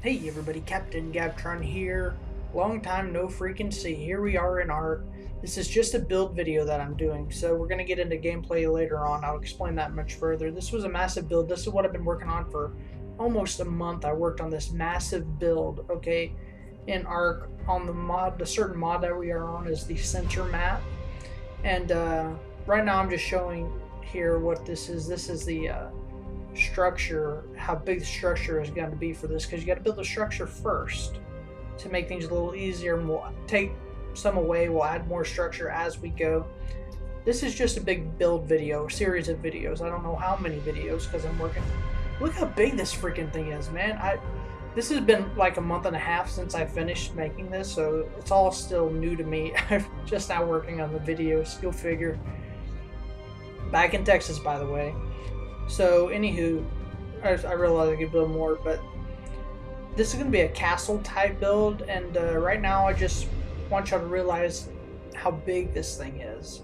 Hey everybody, Captain Gabtron here. Long time no freaking see. Here we are in Ark. This is just a build video that I'm doing, so we're going to get into gameplay later on. I'll explain that much further. This was a massive build. This is what I've been working on for almost a month. I worked on this massive build, okay, in Ark on the certain mod that we are on is the center map. And right now I'm just showing here what this is. This is the structure, how big the structure is going to be for this, because you got to build the structure first to make things a little easier. And we'll take some away, we'll add more structure as we go. This is just a big build video, a series of videos. I don't know how many videos because I'm working. Look how big this freaking thing is, man. This has been like a month and a half since I finished making this, so it's all still new to me. I'm just now working on the videos, you'll figure. Back in Texas, by the way. So, anywho, I realize I could build more, but this is going to be a castle type build, and right now I just want y'all to realize how big this thing is.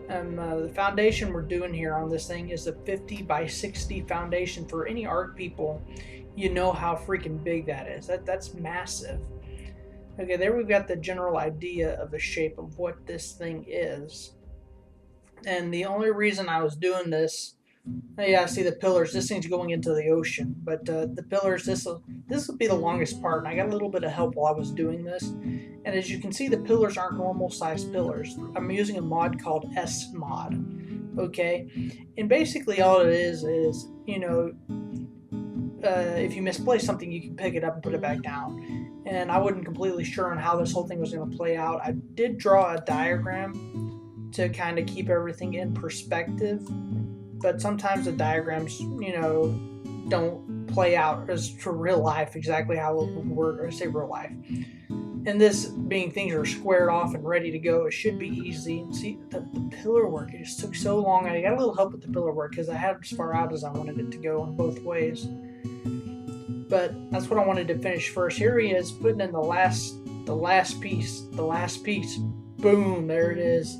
The foundation we're doing here on this thing is a 50 by 60 foundation. For any art people, you know how freaking big that is. That's massive. Okay, there we've got the general idea of the shape of what this thing is. And the only reason I was doing this, yeah, see the pillars. This thing's going into the ocean, but the pillars. This will be the longest part, and I got a little bit of help while I was doing this. And as you can see, the pillars aren't normal size pillars. I'm using a mod called S mod. Okay, and basically all it is you know, if you misplace something, you can pick it up and put it back down. And I wasn't completely sure on how this whole thing was going to play out. I did draw a diagram to kind of keep everything in perspective, but sometimes the diagrams, don't play out as for real life exactly how it would work, or say real life. And this being things are squared off and ready to go, it should be easy. And see, the pillar work, it just took so long. I got a little help with the pillar work because I had it as far out as I wanted it to go in both ways. But that's what I wanted to finish first. Here he is putting in the last piece. Boom, there it is.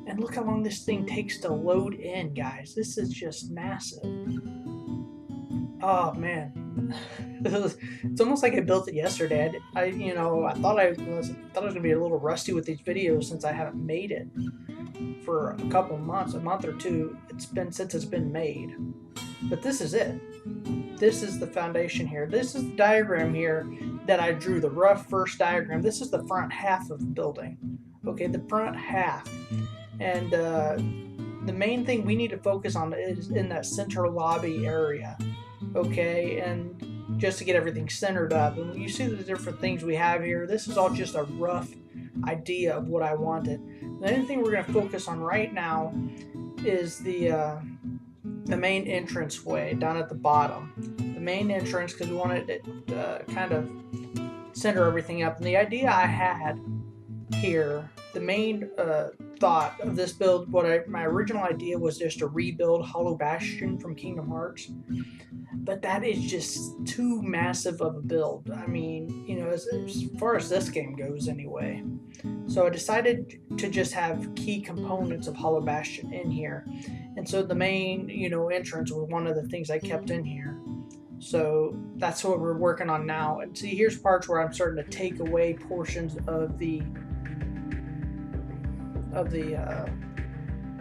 And look how long this thing takes to load in, guys. This is just massive. Oh man, it's almost like I built it yesterday. I thought I was gonna be a little rusty with these videos since I haven't made it for a couple months, a month or two. It's been since it's been made. But this is it. This is the foundation here. This is the diagram here that I drew, the rough first diagram. This is the front half of the building. Okay, the front half. And the main thing we need to focus on is in that center lobby area. Okay, and just to get everything centered up. And you see the different things we have here. This is all just a rough idea of what I wanted. The only thing we're going to focus on right now is the main entrance way down at the bottom. The main entrance, because we wanted it to kind of center everything up. And the idea I had here, the main thought of this build, my original idea was just to rebuild Hollow Bastion from Kingdom Hearts, but that is just too massive of a build. I mean, as far as this game goes anyway. So I decided to just have key components of Hollow Bastion in here, and so the main entrance was one of the things I kept in here. So that's what we're working on now. And see, here's parts where I'm starting to take away portions of the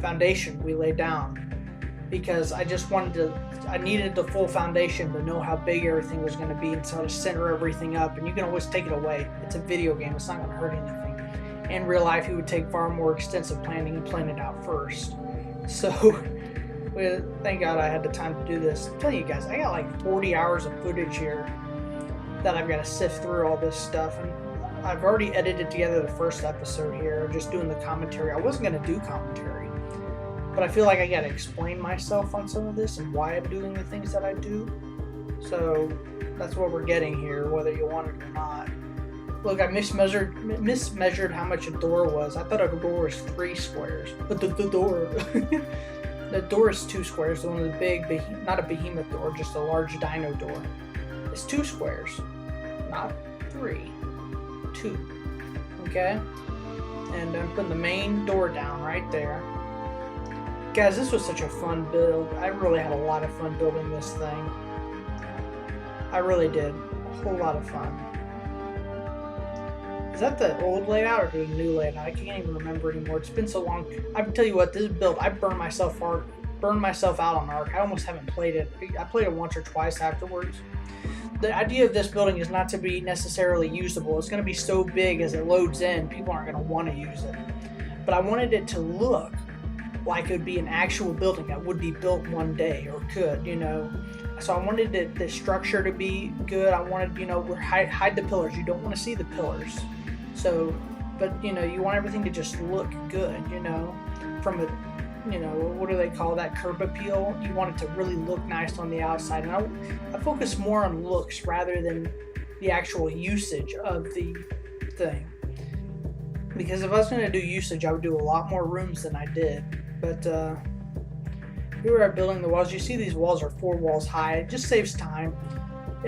foundation we laid down, because I just I needed the full foundation to know how big everything was going to be and so to center everything up. And you can always take it away. It's a video game. It's not going to hurt anything. In real life, it would take far more extensive planning and plan it out first. So thank God I had the time to do this. I'm telling you guys, I got like 40 hours of footage here that I've got to sift through all this stuff. And I've already edited together the first episode here, just doing the commentary. I wasn't going to do commentary, but I feel like I got to explain myself on some of this and why I'm doing the things that I do. So that's what we're getting here, whether you want it or not. Look, I mismeasured how much a door was. I thought a door was 3 squares, but the door, the door is 2 squares. The one of the big, not a behemoth door, just a large dino door. It's 2 squares, not 3. 2. Okay, and I'm putting the main door down right there. Guys, this was such a fun build. I really had a lot of fun building this thing. I really did. whole lot of fun. Is that the old layout or the new layout? I can't even remember anymore. It's been so long. I can tell you what, this build, I burned myself out on Ark. I almost haven't played it. I played it once or twice afterwards. The idea of this building is not to be necessarily usable. It's going to be so big as it loads in, people aren't going to want to use it. But I wanted it to look like it would be an actual building that would be built one day, or could, you know. So I wanted the structure to be good. I wanted, you know, hide the pillars. You don't want to see the pillars. So, but, you know, you want everything to just look good, you know, from a, you know, what do they call that, curb appeal? You want it to really look nice on the outside. And I focus more on looks rather than the actual usage of the thing. Because if I was going to do usage, I would do a lot more rooms than I did. But here we are building the walls. You see these walls are 4 walls high. It just saves time.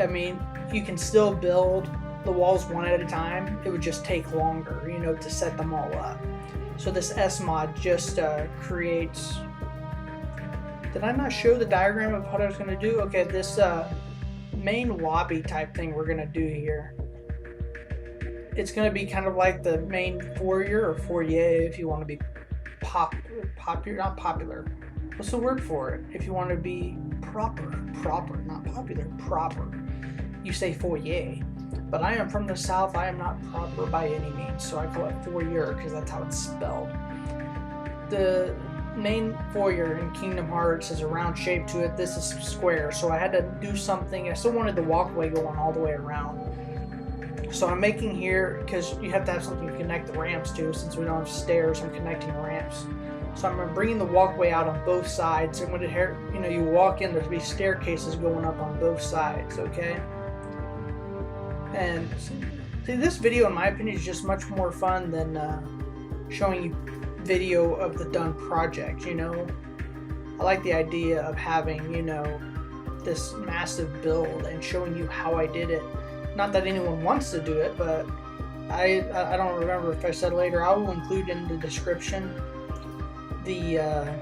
I mean, you can still build the walls one at a time. It would just take longer, you know, to set them all up. So this S mod just creates... Did I not show the diagram of what I was going to do? Okay, this main lobby type thing we're going to do here. It's going to be kind of like the main foyer, or foyer if you want to be popular, not popular. What's the word for it? If you want to be proper, not popular, proper. You say foyer. But I am from the South. I am not proper by any means, so I call it foyer because that's how it's spelled. The main foyer in Kingdom Hearts has a round shape to it. This is square, so I had to do something. I still wanted the walkway going all the way around. So I'm making here, because you have to have something to connect the ramps to, since we don't have stairs, I'm connecting ramps. So I'm bringing the walkway out on both sides, and when it, you know, you walk in, there'll be staircases going up on both sides, okay? And see, this video, in my opinion, is just much more fun than showing you video of the done project, you know? I like the idea of having, you know, this massive build and showing you how I did it. Not that anyone wants to do it, but I don't remember if I said later. I will include in the description the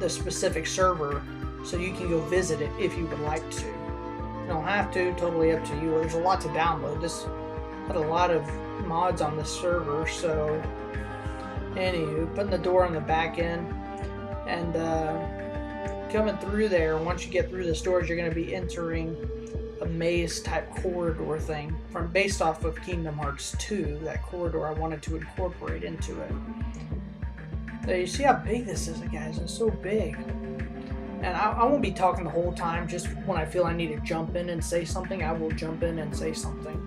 specific server, so you can go visit it if you would like to. You don't have to, totally up to you. There's a lot to download. This had a lot of mods on this server, so anywho, putting the door on the back end, and coming through there, once you get through this doors, you're going to be entering a maze type corridor thing based off of Kingdom Hearts 2, that corridor I wanted to incorporate into it. Now you see how big this is, guys. It's so big. And I won't be talking the whole time. Just when I feel I need to jump in and say something, I will jump in and say something.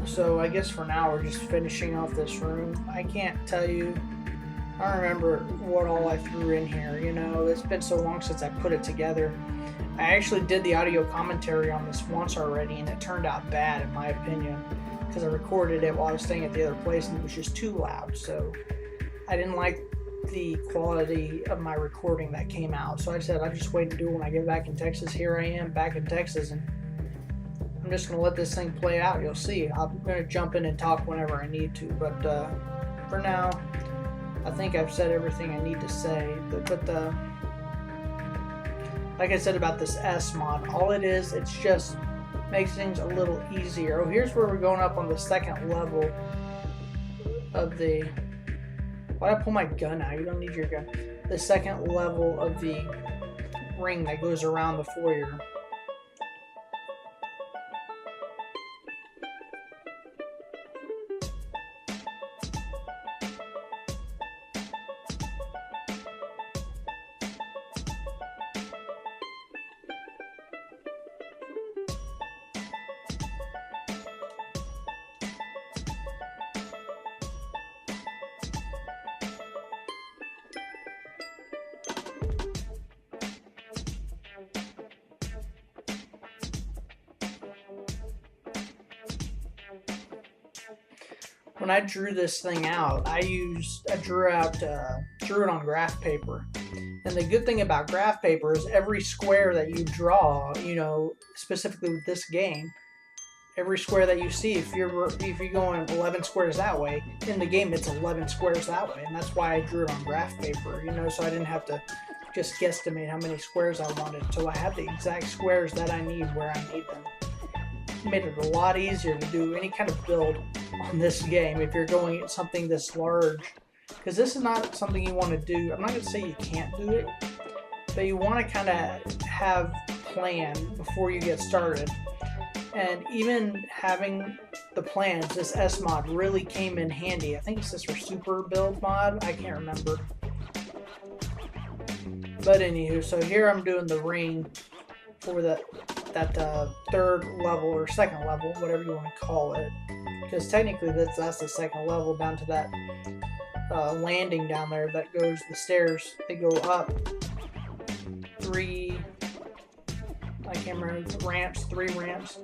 So I guess for now we're just finishing off this room. I can't tell you, I don't remember what all I threw in here. You know, it's been so long since I put it together. I actually did the audio commentary on this once already, and it turned out bad in my opinion, because I recorded it while I was staying at the other place and it was just too loud. So I didn't like the quality of my recording that came out, so I said I'd just wait to do it when I get back in Texas. Here I am back in Texas, and I'm just gonna let this thing play out. You'll see. I'm gonna jump in and talk whenever I need to, but for now I think I've said everything I need to say. But like I said about this S mod, all it is, it's just makes things a little easier. Oh, here's where we're going up on the second level of the... Why'd I pull my gun out? You don't need your gun. The second level of the ring that goes around the foyer. When I drew this thing out, I drew it on graph paper. And the good thing about graph paper is every square that you draw, you know, specifically with this game, every square that you see, if you're going 11 squares that way, in the game it's 11 squares that way. And that's why I drew it on graph paper, you know, so I didn't have to just guesstimate how many squares I wanted. So I have the exact squares that I need where I need them. It made it a lot easier to do any kind of build on this game if you're going at something this large. Because this is not something you want to do. I'm not going to say you can't do it, but you want to kind of have a plan before you get started. And even having the plans, this S mod really came in handy. I think it's this for super build mod. I can't remember. But anywho, so here I'm doing the ring for that third level or second level, whatever you want to call it. Because technically that's the second level down to that landing down there that goes, the stairs, they go up three ramps.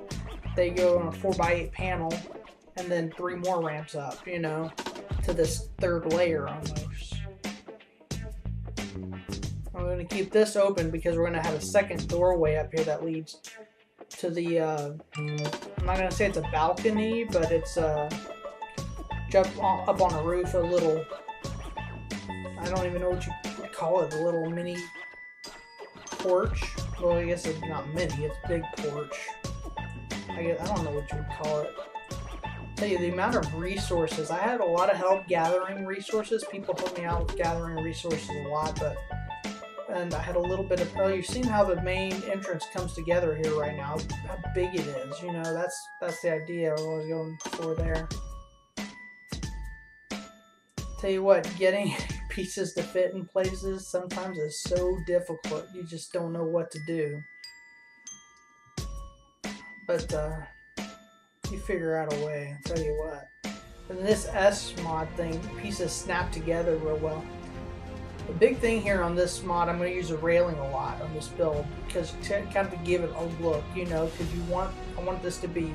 They go on a 4x8 panel, and then 3 more ramps up, you know, to this third layer almost. I'm going to keep this open because we're going to have a second doorway up here that leads to the, I'm not going to say it's a balcony, but it's up on a roof, a little, I don't even know what you would call it, a little mini porch. Well, I guess it's not mini, it's big porch. I don't know what you would call it. I'll tell you, the amount of resources, I had a lot of help gathering resources. People helped me out with gathering resources a lot, and I had a little bit of, oh, you've seen how the main entrance comes together here right now, how big it is, you know, that's the idea I was going for there. Tell you what, getting pieces to fit in places sometimes is so difficult, you just don't know what to do. But you figure out a way, I'll tell you what. And this S mod thing, pieces snap together real well. The big thing here on this mod, I'm going to use a railing a lot on this build because to kind of give it a look, you know, because I want this to be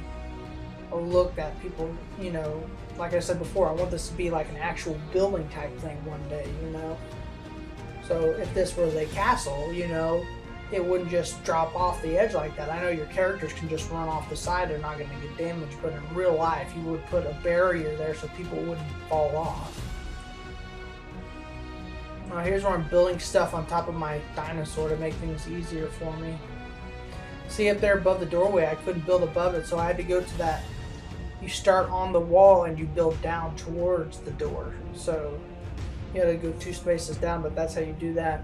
a look that people, you know, like I said before, I want this to be like an actual building type thing one day, you know. So if this was a castle, you know, it wouldn't just drop off the edge like that. I know your characters can just run off the side, they're not going to get damaged, but in real life you would put a barrier there so people wouldn't fall off. Now here's where I'm building stuff on top of my dinosaur to make things easier for me. See up there above the doorway, I couldn't build above it, so I had to go to that. You start on the wall and you build down towards the door. So you had to go 2 spaces down, but that's how you do that.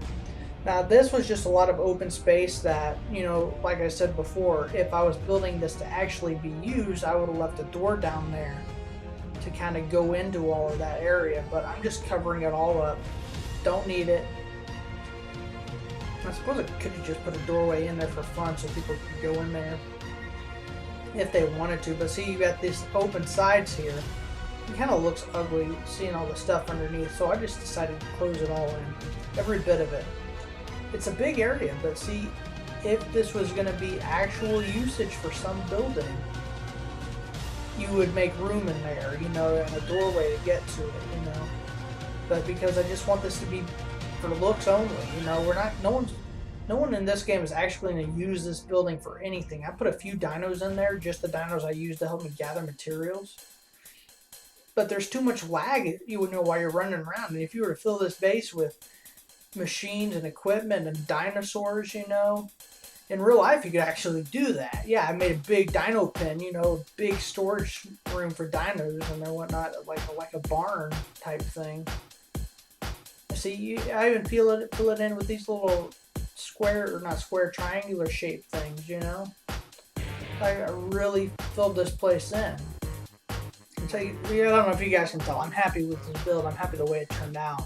Now this was just a lot of open space that, you know, like I said before, if I was building this to actually be used, I would have left a door down there to kind of go into all of that area, but I'm just covering it all up. Don't need it. I suppose I could have just put a doorway in there for fun so people could go in there if they wanted to, but see, you got these open sides here. It kind of looks ugly seeing all the stuff underneath, so I just decided to close it all in, every bit of it. It's a big area, but see, if this was going to be actual usage for some building, you would make room in there, you know, and a doorway to get to it, you know. But because I just want this to be for looks only, you know, no one in this game is actually going to use this building for anything. I put a few dinos in there, just the dinos I use to help me gather materials. But there's too much lag, you would know, while you're running around. And if you were to fill this base with machines and equipment and dinosaurs, you know, in real life you could actually do that. Yeah, I made a big dino pen, you know, big storage room for dinos and whatnot, like a barn type thing. See, I even fill it in with these little square, or not square, triangular shaped things, you know. I really filled this place in. So I don't know if you guys can tell, I'm happy with this build. I'm happy the way it turned out.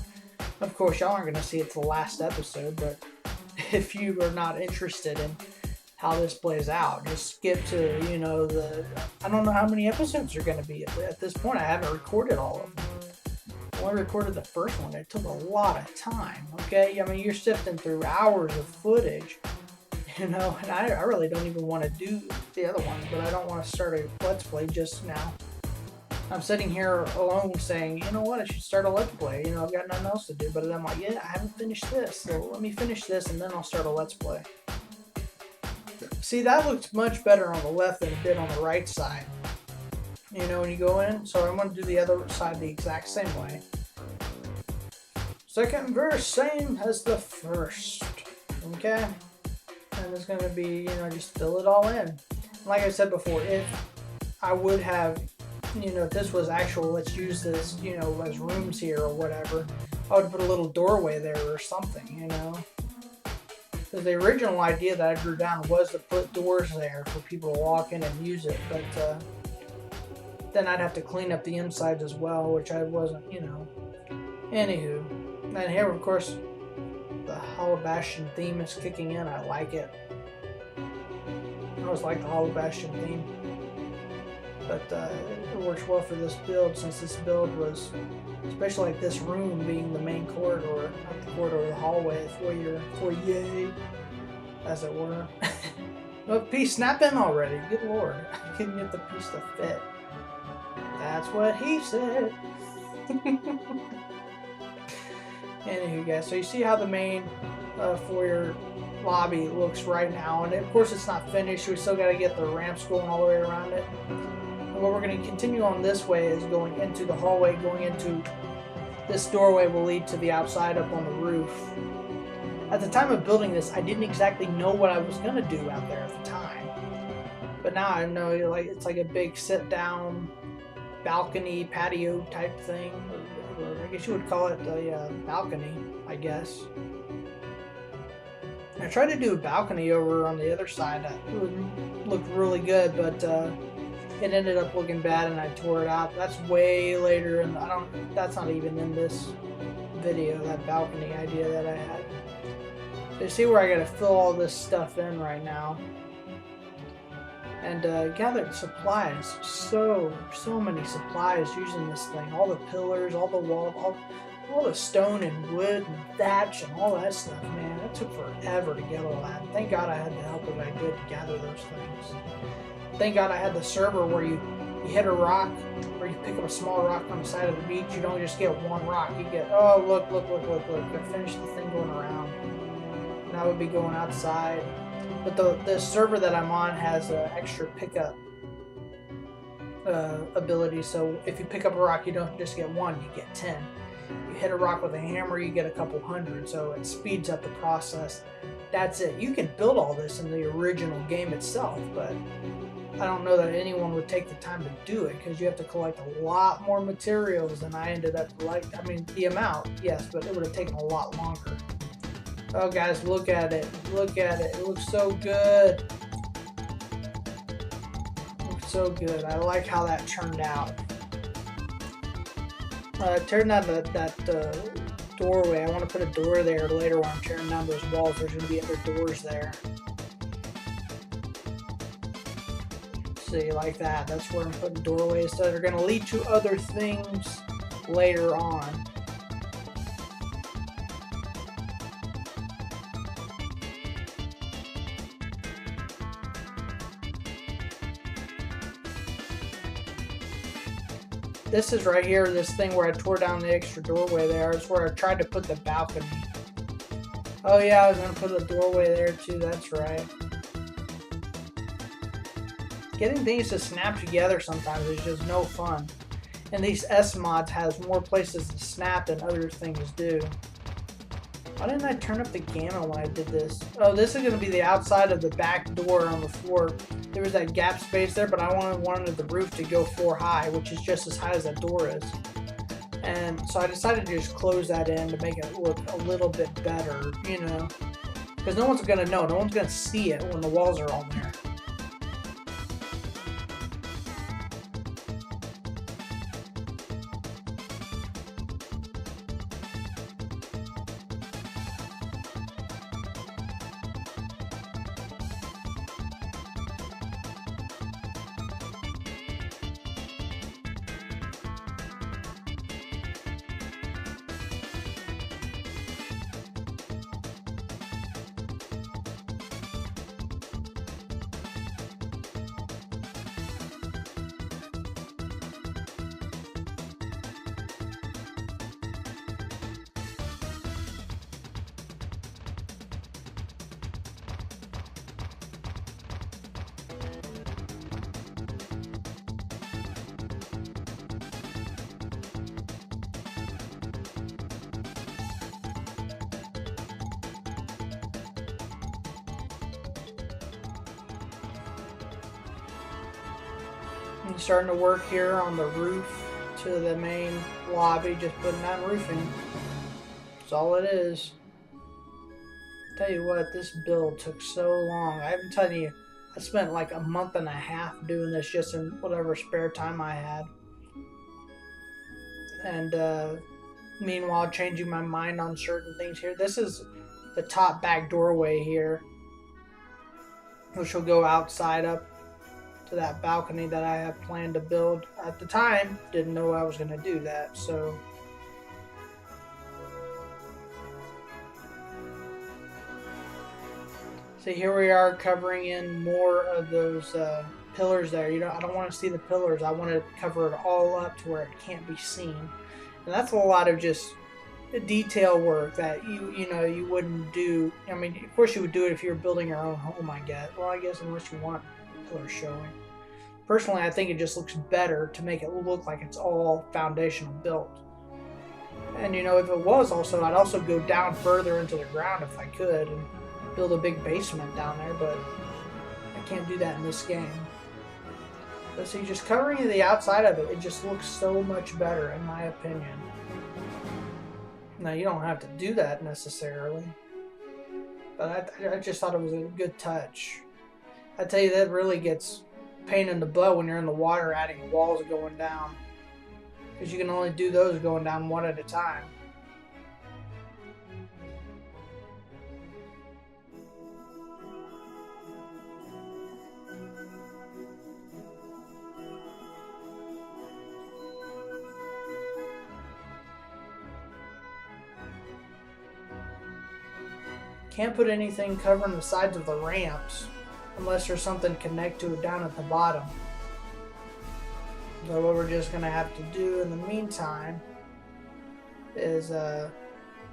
Of course, y'all aren't going to see it till the last episode, but if you are not interested in how this plays out, just skip to, you know, I don't know how many episodes are going to be at this point. I haven't recorded all of them. I only recorded the first one. It took a lot of time, okay? I mean, you're sifting through hours of footage, you know, and I really don't even want to do the other ones, but I don't want to start a Let's Play just now. I'm sitting here alone saying, you know what, I should start a Let's Play. You know, I've got nothing else to do. But then I'm like, yeah, I haven't finished this. So let me finish this and then I'll start a Let's Play. See, that looks much better on the left than it did on the right side. You know, when you go in. So I'm going to do the other side the exact same way. Second verse, same as the first. Okay? And it's going to be, just fill it all in. Like I said before, if I would have, if this was actual, let's use this, as rooms here or whatever, I would put a little doorway there or something, Because the original idea that I drew down was to put doors there for people to walk in and use it, but then I'd have to clean up the insides as well, which I wasn't, Anywho, and here, of course, the Hollow Bastion theme is kicking in. I like it. I always like the Hollow Bastion theme. But it works well for this build, since this build was, especially like this room being the main corridor, not the corridor, the hallway, foyer, as it were. Oh, piece snap in already. Good lord. I couldn't get the piece to fit. That's what he said. Anywho, guys, so you see how the main foyer lobby looks right now, and of course it's not finished. We still got to get the ramps going all the way around it. And what we're going to continue on this way is going into the hallway, going into this doorway will lead to the outside up on the roof. At the time of building this, I didn't exactly know what I was going to do out there at the time, but now I know it's like a big sit-down balcony patio type thing. I guess you would call it a balcony, I guess. I tried to do a balcony over on the other side that looked really good, but it ended up looking bad and I tore it out. That's way later, and that's not even in this video, that balcony idea that I had. So you see where I gotta fill all this stuff in right now. And gathered supplies, so many supplies using this thing. All the pillars, all the walls, all the stone and wood and thatch and all that stuff, man. It took forever to get all that. And thank God I had the help that I did to gather those things. Thank God I had the server where you hit a rock, or you pick up a small rock on the side of the beach. You don't just get one rock. You get, oh, look. I finished the thing going around. And I would be going outside. But the server that I'm on has an extra pickup ability. So if you pick up a rock, you don't just get one, you get 10. You hit a rock with a hammer, you get a couple hundred. So it speeds up the process. That's it. You can build all this in the original game itself, but I don't know that anyone would take the time to do it, because you have to collect a lot more materials than I ended up collecting. I mean, the amount, yes, but it would have taken a lot longer. Oh, guys, look at it. Look at it. It looks so good. It looks so good. I like how that turned out. Tearing down that doorway. I want to put a door there later when I'm tearing down those walls. There's going to be other doors there. See, like that. That's where I'm putting doorways that are going to lead to other things later on. This is right here, this thing where I tore down the extra doorway there. Is where I tried to put the balcony. Oh yeah, I was going to put a doorway there too, that's right. Getting things to snap together sometimes is just no fun. And these S mods has more places to snap than other things do. Why didn't I turn up the gamma when I did this? Oh, this is going to be the outside of the back door on the floor. There was that gap space there, but I wanted the roof to go 4 high, which is just as high as that door is. And so I decided to just close that in to make it look a little bit better, because no one's going to know. No one's going to see it when the walls are all there. I'm starting to work here on the roof to the main lobby, just putting down roofing. That's all it is. Tell you what, this build took so long. I'm telling you, I spent like a month and a half doing this just in whatever spare time I had. And meanwhile, changing my mind on certain things here. This is the top back doorway here, which will go outside up to that balcony that I had planned to build. At the time, didn't know I was going to do that, so... So here we are covering in more of those pillars there. You know, I don't want to see the pillars. I want to cover it all up to where it can't be seen. And that's a lot of just detail work that you wouldn't do. I mean, of course you would do it if you were building your own home, I guess. Well, I guess unless you want pillars showing. Personally, I think it just looks better to make it look like it's all foundational built. And you know, if it was also, I'd also go down further into the ground if I could and build a big basement down there, but I can't do that in this game. But see, just covering the outside of it, it just looks so much better in my opinion. Now, you don't have to do that necessarily, but I just thought it was a good touch. I tell you, that really gets pain in the butt when you're in the water adding walls going down, because you can only do those going down one at a time. Can't put anything covering the sides of the ramps unless there's something connect to it down at the bottom. So what we're just going to have to do in the meantime is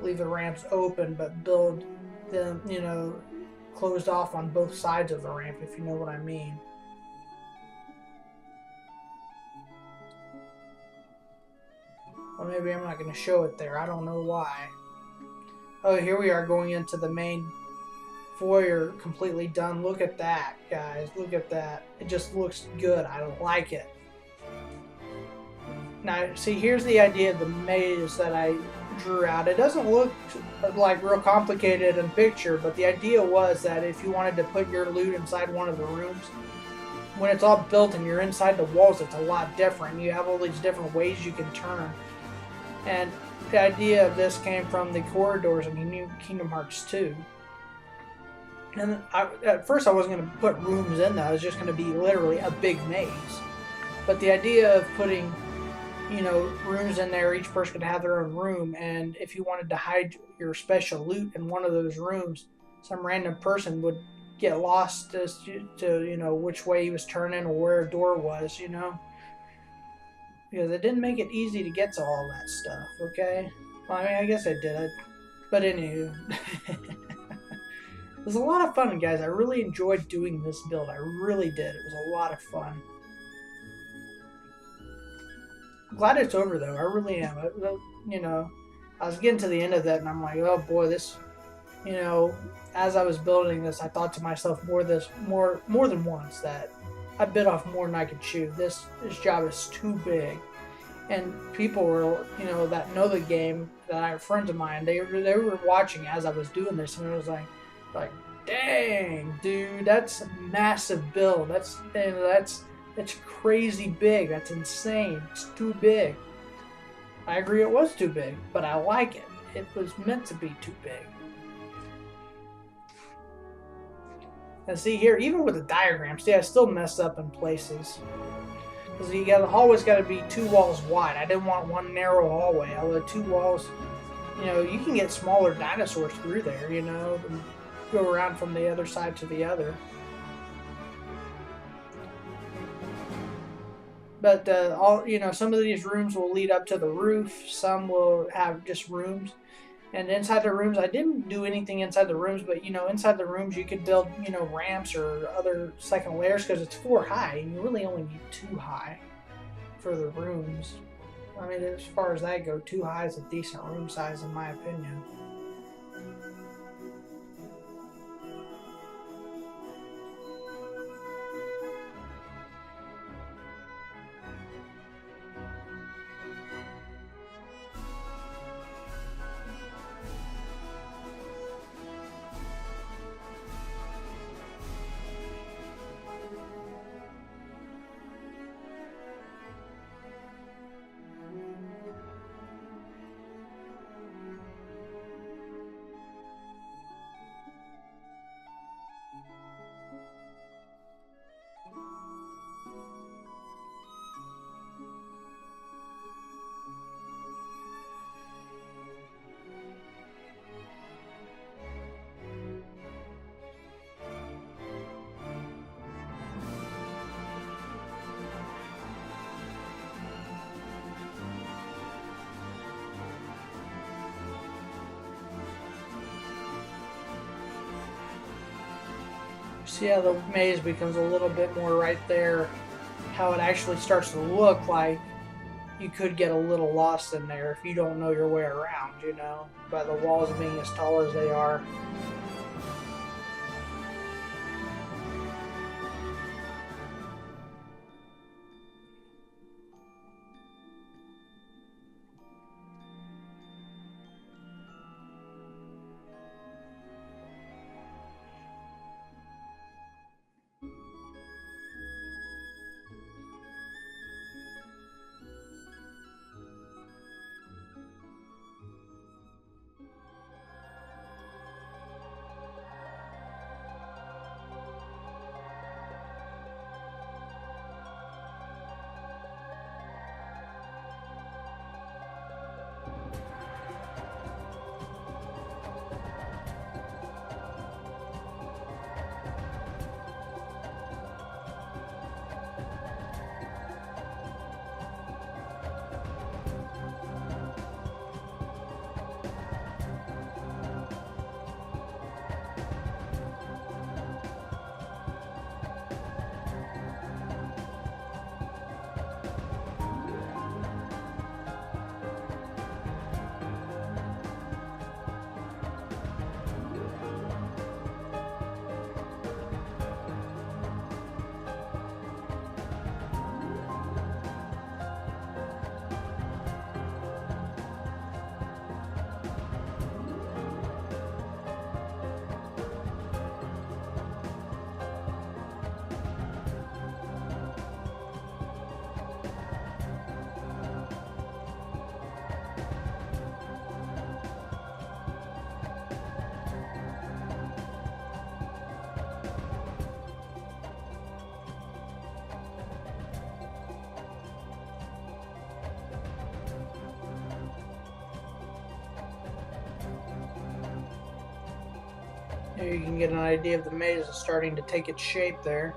leave the ramps open, but build them, you know, closed off on both sides of the ramp, if you know what I mean. Well, maybe I'm not going to show it there. I don't know why. Oh, here we are going into the main foyer, completely done. Look at that, guys. Look at that. It just looks good. I like it. Now, see, here's the idea of the maze that I drew out. It doesn't look like real complicated in picture, but the idea was that if you wanted to put your loot inside one of the rooms, when it's all built and you're inside the walls, it's a lot different. You have all these different ways you can turn. And the idea of this came from the corridors in Kingdom Hearts 2. And at first I wasn't going to put rooms in there. It was just going to be literally a big maze. But the idea of putting, you know, rooms in there, each person could have their own room, and if you wanted to hide your special loot in one of those rooms, some random person would get lost as to you know, which way he was turning or where a door was, you know. Because it didn't make it easy to get to all that stuff, okay? Well, I mean, I guess I did. But anywho. It was a lot of fun, guys. I really enjoyed doing this build. I really did. It was a lot of fun. I'm glad it's over, though. I really am. You know, I was getting to the end of that, and I'm like, oh, boy, this... You know, as I was building this, I thought to myself more than once that I bit off more than I could chew. This job is too big. And people were, you know, that know the game, that are friends of mine, they were watching as I was doing this, and it was like, dang, dude, that's a massive build. That's crazy big. That's insane. It's too big. I agree it was too big, but I like it. It was meant to be too big. And see here, even with the diagram, see, I still mess up in places. Because the hallway's got to be 2 walls wide. I didn't want one narrow hallway. Although 2 walls, you know, you can get smaller dinosaurs through there, you know, and go around from the other side to the other. But you know, some of these rooms will lead up to the roof. Some will have just rooms. And inside the rooms, I didn't do anything inside the rooms, but, you know, inside the rooms you could build, you know, ramps or other second layers because it's 4 high, and you really only need 2 high for the rooms. I mean, as far as that go, 2 high is a decent room size in my opinion. See how the maze becomes a little bit more right there, how it actually starts to look like you could get a little lost in there if you don't know your way around, you know, by the walls being as tall as they are. Here you can get an idea of the maze is starting to take its shape there.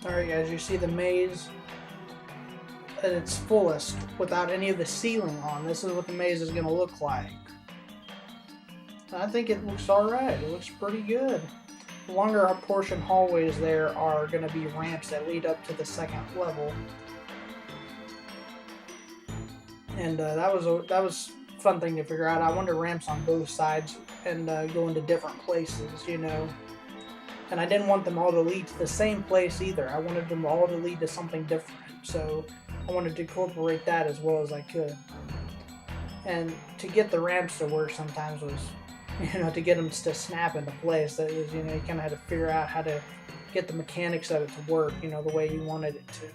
Alright guys, you see the maze at its fullest without any of the ceiling on. This is what the maze is going to look like. I think it looks alright. It looks pretty good. The longer portion hallways there are going to be ramps that lead up to the second level. And that was a fun thing to figure out. I wanted ramps on both sides and go into different places, you know. And I didn't want them all to lead to the same place either. I wanted them all to lead to something different. So I wanted to incorporate that as well as I could. And to get the ramps to work sometimes was, to get them to snap into place. That is, you kind of had to figure out how to get the mechanics of it to work, the way you wanted it to.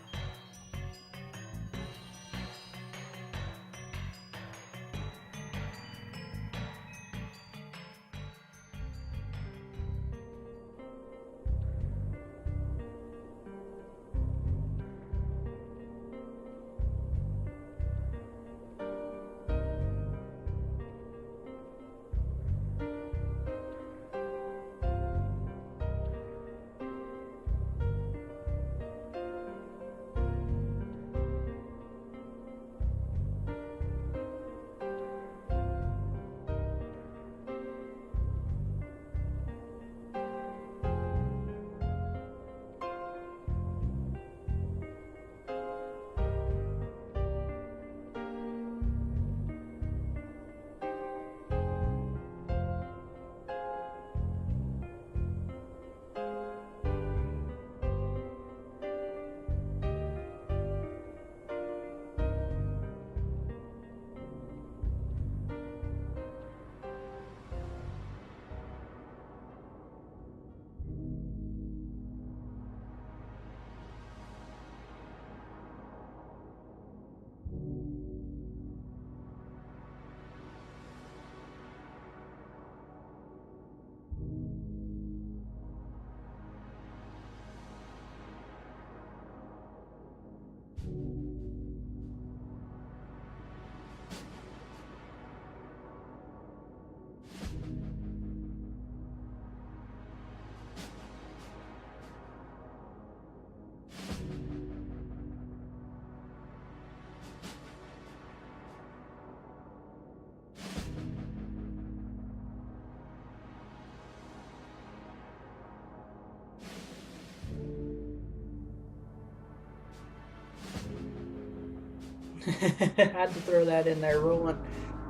I had to throw that in there, rolling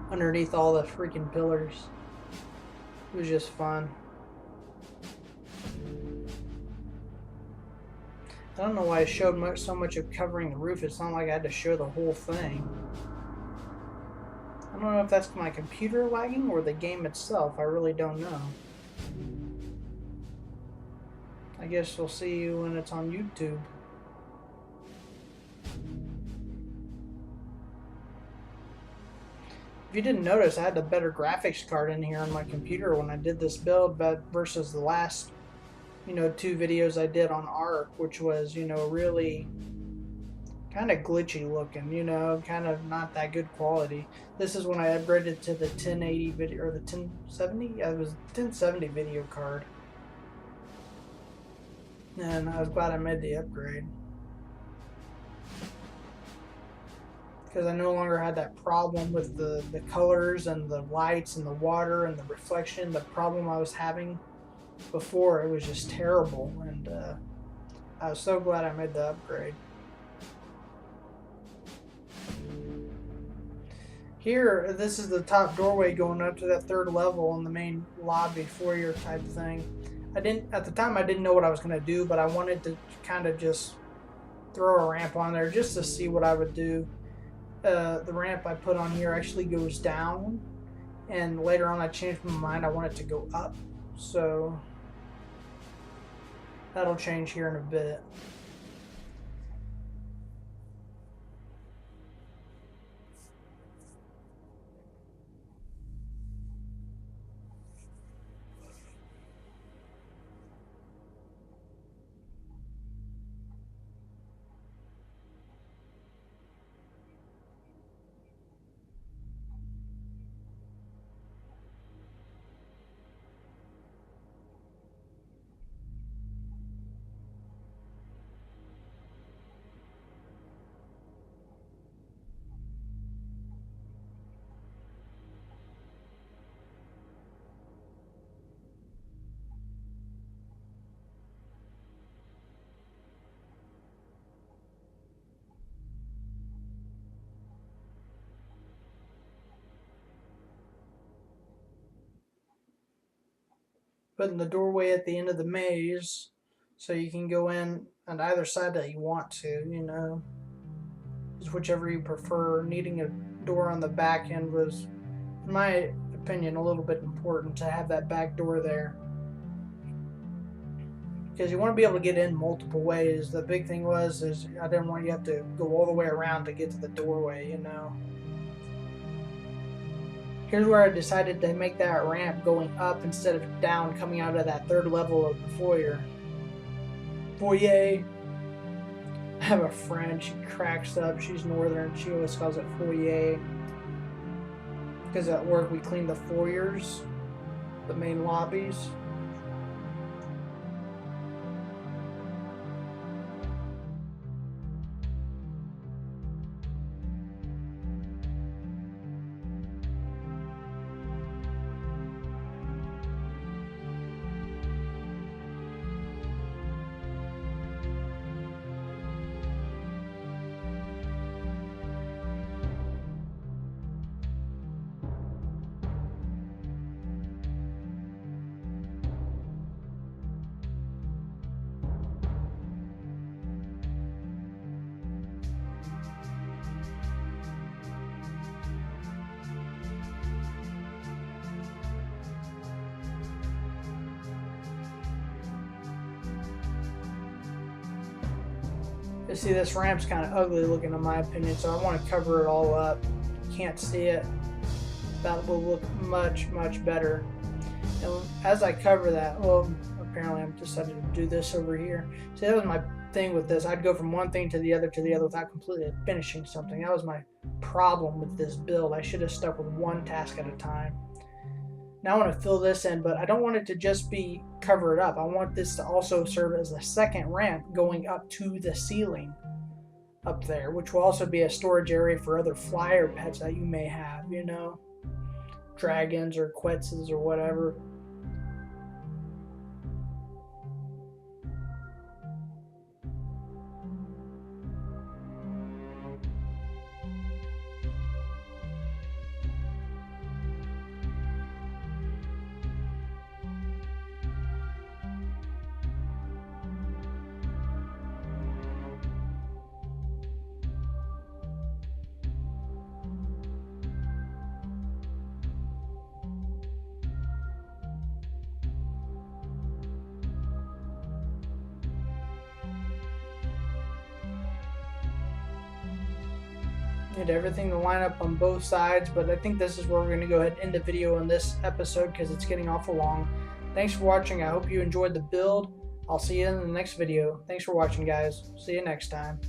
underneath all the freaking pillars. It was just fun. I don't know why I showed so much of covering the roof. It's not like I had to show the whole thing. I don't know if that's my computer lagging or the game itself. I really don't know. I guess we'll see you when it's on YouTube. If you didn't notice, I had a better graphics card in here on my computer when I did this build, but versus the last, 2 videos I did on Arc, which was, really kind of glitchy looking, kind of not that good quality. This is when I upgraded to the 1080 video, or the 1070? Yeah, it was 1070 video card. And I was glad I made the upgrade. Because I no longer had that problem with the colors and the lights and the water and the reflection. The problem I was having before, it was just terrible. And I was so glad I made the upgrade. Here, this is the top doorway going up to that 3rd level in the main lobby foyer type thing. At the time I didn't know what I was going to do, but I wanted to kind of just throw a ramp on there just to see what I would do. The ramp I put on here actually goes down, and later on I changed my mind. I want it to go up, so that'll change here in a bit. Putting the doorway at the end of the maze so you can go in on either side that you want to, just whichever you prefer. Needing a door on the back end was, in my opinion, a little bit important to have that back door there. Because you want to be able to get in multiple ways. The big thing is I didn't want you to have to go all the way around to get to the doorway, you know. Here's where I decided to make that ramp going up instead of down, coming out of that third level of the foyer. Foyer. I have a friend, she cracks up, she's northern, she always calls it foyer. Because at work we clean the foyers, the main lobbies. You see, this ramp's kind of ugly looking in my opinion, so I want to cover it all up. Can't see it. That will look much, much better. And as I cover that, well, apparently I'm decided to do this over here. See, that was my thing with this. I'd go from one thing to the other without completely finishing something. That was my problem with this build. I should have stuck with one task at a time. Now I want to fill this in, but I don't want it to just be covered up. I want this to also serve as a second ramp going up to the ceiling up there, which will also be a storage area for other flyer pets that you may have, you know, dragons or quetzals or whatever. Need everything to line up on both sides, but I think this is where we're going to go ahead and end the video on this episode because it's getting awful long. Thanks for watching. I hope you enjoyed the build. I'll see you in the next video. Thanks for watching, guys. See you next time.